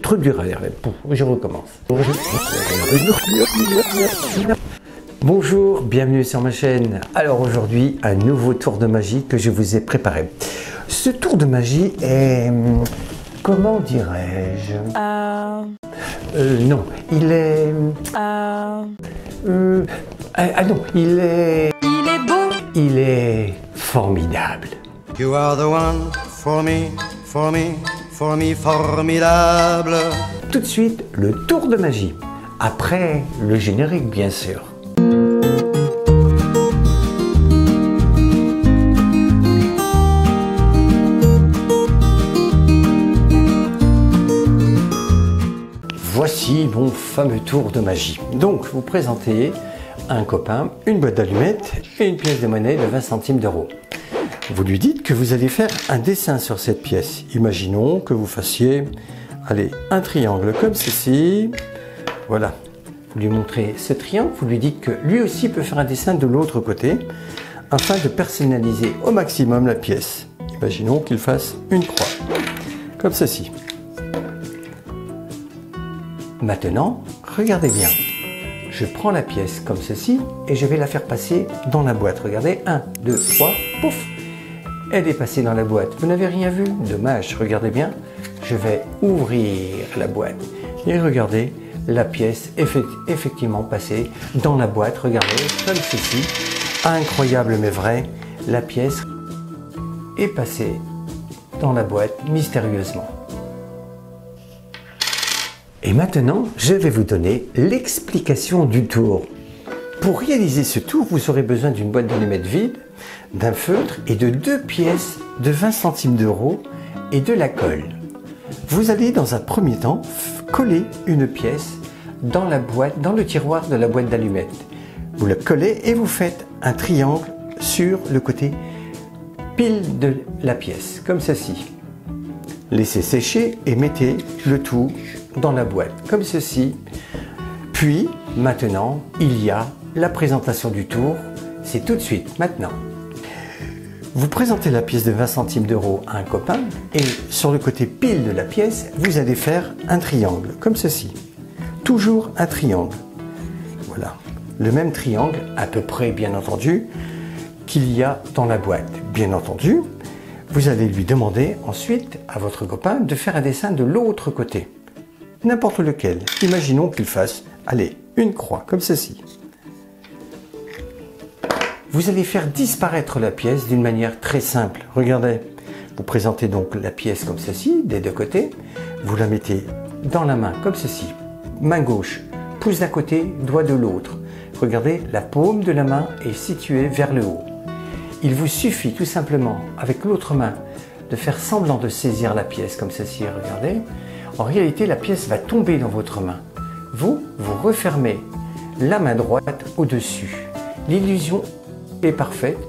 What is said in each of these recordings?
trop dur. Je recommence. Bonjour, bienvenue sur ma chaîne. Alors aujourd'hui, un nouveau tour de magie que je vous ai préparé. Ce tour de magie est... comment dirais-je non, il est... non, il est... Il est beau. Il est formidable. You are the one for me, for me, for me, formidable. Tout de suite, le tour de magie. Après le générique, bien sûr. Voici mon fameux tour de magie. Donc, vous présentez un copain, une boîte d'allumettes et une pièce de monnaie de 20 centimes d'euros. Vous lui dites que vous allez faire un dessin sur cette pièce. Imaginons que vous fassiez, allez, un triangle comme ceci. Voilà. Vous lui montrez ce triangle, vous lui dites que lui aussi peut faire un dessin de l'autre côté afin de personnaliser au maximum la pièce. Imaginons qu'il fasse une croix, comme ceci. Maintenant, regardez bien. Je prends la pièce comme ceci et je vais la faire passer dans la boîte. Regardez, 1, 2, 3, pouf! Elle est passée dans la boîte. Vous n'avez rien vu? Dommage, regardez bien. Je vais ouvrir la boîte et regardez, la pièce est effectivement passée dans la boîte. Regardez, comme ceci. Incroyable mais vrai, la pièce est passée dans la boîte mystérieusement. Et maintenant, je vais vous donner l'explication du tour. Pour réaliser ce tour, vous aurez besoin d'une boîte d'allumettes vide, d'un feutre et de 2 pièces de 20 centimes d'euros et de la colle. Vous allez dans un premier temps coller une pièce dans la boîte, dans le tiroir de la boîte d'allumettes. Vous la collez et vous faites un triangle sur le côté pile de la pièce, comme ceci. Laissez sécher et mettez le tout dans la boîte, comme ceci. Puis, maintenant, il y a la présentation du tour. C'est tout de suite, maintenant. Vous présentez la pièce de 20 centimes d'euros à un copain et sur le côté pile de la pièce, vous allez faire un triangle, comme ceci. Toujours un triangle. Voilà. Le même triangle, à peu près, bien entendu, qu'il y a dans la boîte. Bien entendu, vous allez lui demander ensuite à votre copain de faire un dessin de l'autre côté. N'importe lequel. Imaginons qu'il fasse, allez, une croix, comme ceci. Vous allez faire disparaître la pièce d'une manière très simple. Regardez, vous présentez donc la pièce comme ceci, des deux côtés. Vous la mettez dans la main, comme ceci. Main gauche, pouce d'un côté, doigt de l'autre. Regardez, la paume de la main est située vers le haut. Il vous suffit tout simplement, avec l'autre main, de faire semblant de saisir la pièce comme ceci, regardez. En réalité, la pièce va tomber dans votre main. Vous refermez la main droite au-dessus. L'illusion est parfaite.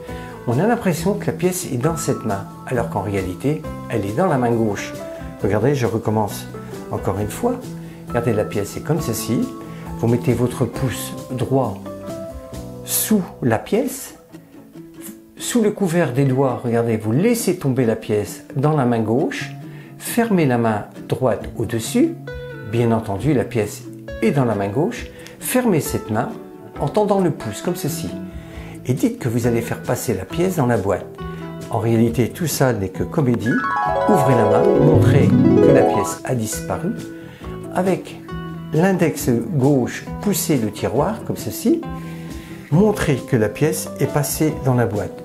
On a l'impression que la pièce est dans cette main, alors qu'en réalité, elle est dans la main gauche. Regardez, je recommence encore une fois. Regardez, la pièce est comme ceci. Vous mettez votre pouce droit sous la pièce. Sous le couvert des doigts, regardez, vous laissez tomber la pièce dans la main gauche. Fermez la main droite au-dessus. Bien entendu, la pièce est dans la main gauche. Fermez cette main en tendant le pouce, comme ceci. Et dites que vous allez faire passer la pièce dans la boîte. En réalité, tout ça n'est que comédie. Ouvrez la main, montrez que la pièce a disparu. Avec l'index gauche, poussez le tiroir, comme ceci. Montrez que la pièce est passée dans la boîte.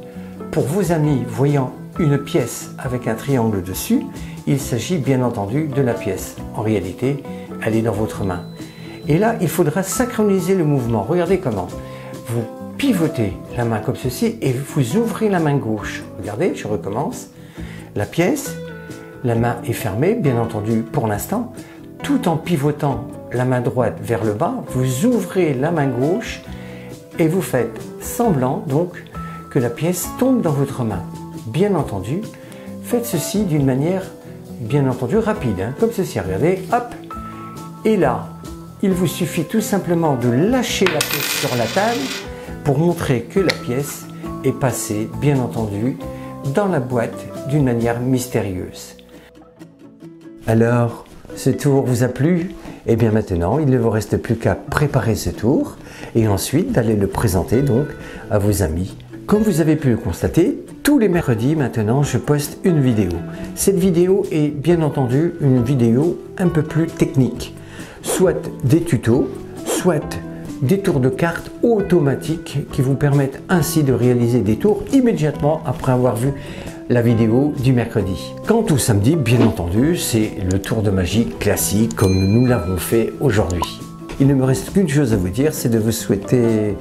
Pour vos amis voyant une pièce avec un triangle dessus, il s'agit bien entendu de la pièce. En réalité, elle est dans votre main. Et là, il faudra synchroniser le mouvement. Regardez comment. Vous pivotez la main comme ceci et vous ouvrez la main gauche. Regardez, je recommence. La pièce, la main est fermée, bien entendu, pour l'instant. Tout en pivotant la main droite vers le bas, vous ouvrez la main gauche et vous faites semblant, donc, que la pièce tombe dans votre main. Bien entendu, faites ceci d'une manière, bien entendu, rapide, hein, comme ceci. Regardez, hop. Et là, il vous suffit tout simplement de lâcher la pièce sur la table pour montrer que la pièce est passée, bien entendu, dans la boîte d'une manière mystérieuse. Alors, ce tour vous a plu? Et bien maintenant, il ne vous reste plus qu'à préparer ce tour et ensuite d'aller le présenter donc à vos amis. Comme vous avez pu le constater, tous les mercredis maintenant, je poste une vidéo. Cette vidéo est bien entendu une vidéo un peu plus technique. Soit des tutos, soit des tours de cartes automatiques qui vous permettent ainsi de réaliser des tours immédiatement après avoir vu la vidéo du mercredi. Quant au samedi, bien entendu, c'est le tour de magie classique comme nous l'avons fait aujourd'hui. Il ne me reste qu'une chose à vous dire, c'est de vous souhaiter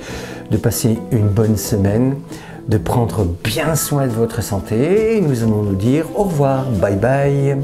de passer une bonne semaine, de prendre bien soin de votre santé et nous allons nous dire au revoir, bye bye.